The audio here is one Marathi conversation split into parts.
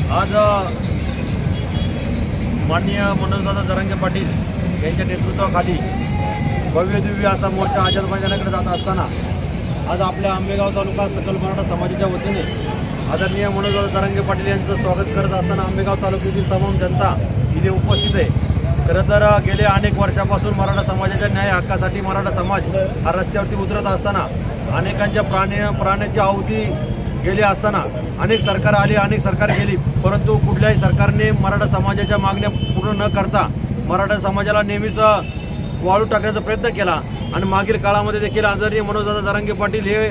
आज माननीय मनोजदादा जरांगे पाटील यांच्या नेतृत्वाखाली भव्य दिव्य असा मोर्चा आझाद मैदानाकडे जात असताना आज आपल्या आंबेगाव तालुका सकल मराठा समाजाच्या वतीने आदरणीय मनोजदादा जरांगे पाटील यांचं स्वागत करत असताना आंबेगाव तालुक्यातील तमाम जनता इथे उपस्थित आहे। खरं तर गेले अनेक वर्षापासून मराठा समाजाच्या न्याय हक्कासाठी मराठा समाज हा रस्त्यावरती उतरत असताना अनेकांच्या प्राण्याची आहुती गेली असताना अनेक सरकार आली, अनेक सरकार गेली, परंतु कुठल्याही सरकारने मराठा समाजाच्या मागण्या पूर्ण न करता मराठा समाजाला नेहमीच वाळू टाकण्याचा प्रयत्न केला। आणि मागील काळामध्ये देखील आदरणीय मनोजदादा जरांगे पाटील हे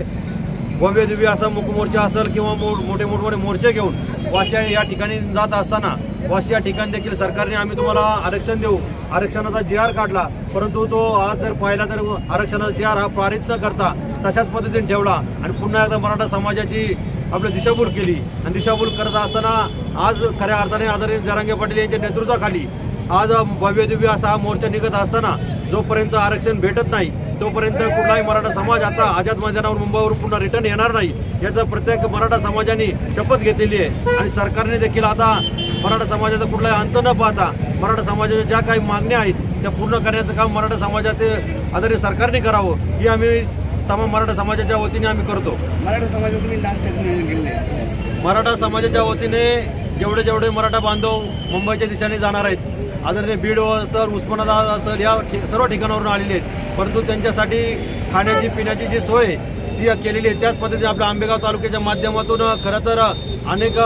भव्य दिव्य असा मुकमोर्चा असेल किंवा मोठे मोर्चे घेऊन वाशी या ठिकाणी जात असताना वाशी या ठिकाणी देखील सरकारने आम्ही तुम्हाला आरक्षण देऊ, आरक्षणाचा जी.आर. काढला, परंतु तो आज जर पाहिला तर आरक्षणाचा जी.आर. हा पारित न करता तशाच पद्धतीने ठेवला आणि पुन्हा एकदा मराठा समाजाची आपली दिशाभूल केली। आणि दिशाभूल करत असताना आज खऱ्या अर्थाने आदरणीय जरांगे पाटील यांच्या नेतृत्वाखाली आज भव्य दिव्य असा मोर्चा निघत असताना जोपर्यंत आरक्षण भेटत नाही तोपर्यंत कुठलाही मराठा समाज आता आझाद मैदानावर मुंबईवरून पुन्हा रिटर्न येणार नाही याचा प्रत्येक मराठा समाजाने शपथ घेतलेली आहे। आणि सरकारने देखील आता मराठा समाजाचा कुठलाही अंत न पाहता मराठा समाजाच्या ज्या काही मागण्या आहेत त्या पूर्ण करण्याचं काम मराठा समाजाचे आदरणीय सरकारने करावं ही आम्ही तमाम मराठा समाजाच्या वतीने आम्ही करतो। मराठा समाजाच्या वतीने जेवढे मराठा बांधव मुंबईच्या दिशेने जाणार आहेत, आदरणीय बीड असेल, उस्मानाबाद असेल, या सर्व ठिकाणावरून आलेले आहेत, परंतु त्यांच्यासाठी खाण्याची पिण्याची जी सोय ती केलेली आहे। त्याच पद्धतीने आपल्या आंबेगाव तालुक्याच्या माध्यमातून खरं तर अनेक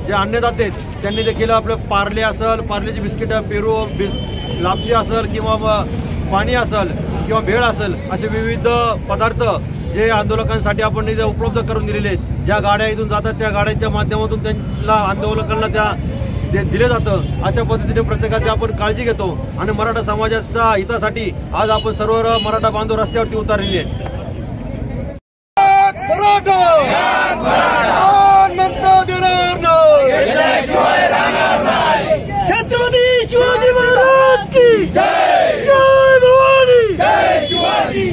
जे अन्नदाते आहेत त्यांनी देखील आपलं पार्ले असेल, पार्लेची बिस्किट, पेरू, लापशी असेल किंवा पाणी असेल किंवा भेळ असेल असे विविध पदार्थ जे आंदोलकांसाठी आपण इथे उपलब्ध करून दिलेले आहेत। ज्या गाड्या इथून जातात त्या गाड्यांच्या माध्यमातून त्यांना आंदोलकांना त्या दिले जातं। अशा पद्धतीने प्रत्येकाची आपण काळजी घेतो आणि मराठा समाजाच्या हितासाठी आज आपण सर्व मराठा बांधव रस्त्यावरती उतरलेले आहेत। छत्रपती शिवाजी महाराज की जय, जय भवानी, जय शिवाजी,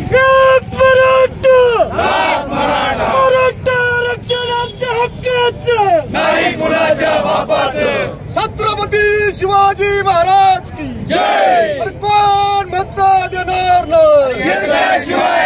मराठा आरक्षण आमच्या हक्काचं नाही कुणाच्या बापाचं। छत्रपती शिवाजी महाराज की जय। कोण मत देणार नाही घेतल्याशिवाय